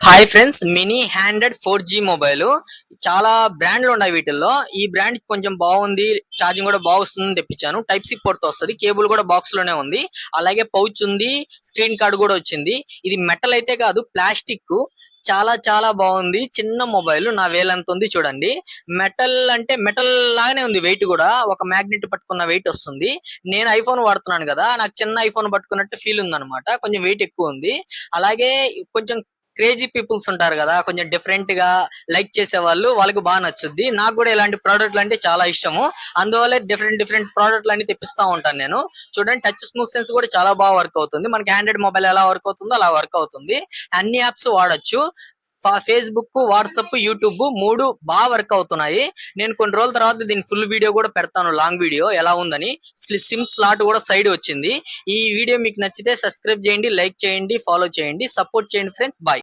Hi friends, mini handed 4G mobile చాలా బ్రాండ్లు ఉన్నాయి. వీటిల్లో ఈ బ్రాండ్ కొంచెం బాగుంది, ఛార్జింగ్ కూడా బాగుంది తెప్పించాను. టైప్ సి పోర్ట్ తో వస్తుంది, కేబుల్ కూడా బాక్స్ లోనే ఉంది, అలాగే పౌచ్ ఉంది, స్క్రీన్ కార్డ్ కూడా వచ్చింది. ఇది మెటల్ అయితే కాదు, ప్లాస్టిక్. చాలా చాలా బాగుంది. చిన్న మొబైల్, నా వేలంత ఉంది చూడండి. మెటల్ అంటే మెటల్ లాగానే ఉంది, వెయిట్ కూడా ఒక మ్యాగ్నెట్ పట్టుకున్న వెయిట్ వస్తుంది. నేను ఐఫోన్ వాడుతున్నాను కదా, నాకు చిన్న ఐఫోన్ పట్టుకున్నట్టు ఫీల్ ఉంది అనమాట. కొంచెం వెయిట్ ఎక్కువ ఉంది. అలాగే కొంచెం క్రేజీ పీపుల్స్ ఉంటారు కదా, కొంచెం డిఫరెంట్ గా లైక్ చేసే వాళ్ళు, వాళ్ళకి బాగా నచ్చుద్ది. నాకు కూడా ఇలాంటి ప్రోడక్ట్లు అంటే చాలా ఇష్టము. అందువల్ల డిఫరెంట్ డిఫరెంట్ ప్రోడక్ట్లు అన్ని తెప్పిస్తా ఉంటాను నేను. చూడండి, టచ్ స్మూత్ సెన్స్ కూడా చాలా బాగా వర్క్ అవుతుంది. మనకి ఆండ్రాయిడ్ మొబైల్ ఎలా వర్క్ అవుతుందో అలా వర్క్ అవుతుంది. అన్ని యాప్స్ వాడచ్చు. ఫేస్బుక్, వాట్సాప్, యూట్యూబ్ మూడు బాగా వర్క్ అవుతున్నాయి. నేను కొన్ని రోజుల తర్వాత దీని ఫుల్ వీడియో కూడా పెడతాను, లాంగ్ వీడియో ఎలా ఉందని. సిమ్ స్లాట్ కూడా సైడ్ వచ్చింది. ఈ వీడియో మీకు నచ్చితే సబ్స్క్రైబ్ చేయండి, లైక్ చేయండి, ఫాలో చేయండి, సపోర్ట్ చేయండి ఫ్రెండ్స్. బాయ్.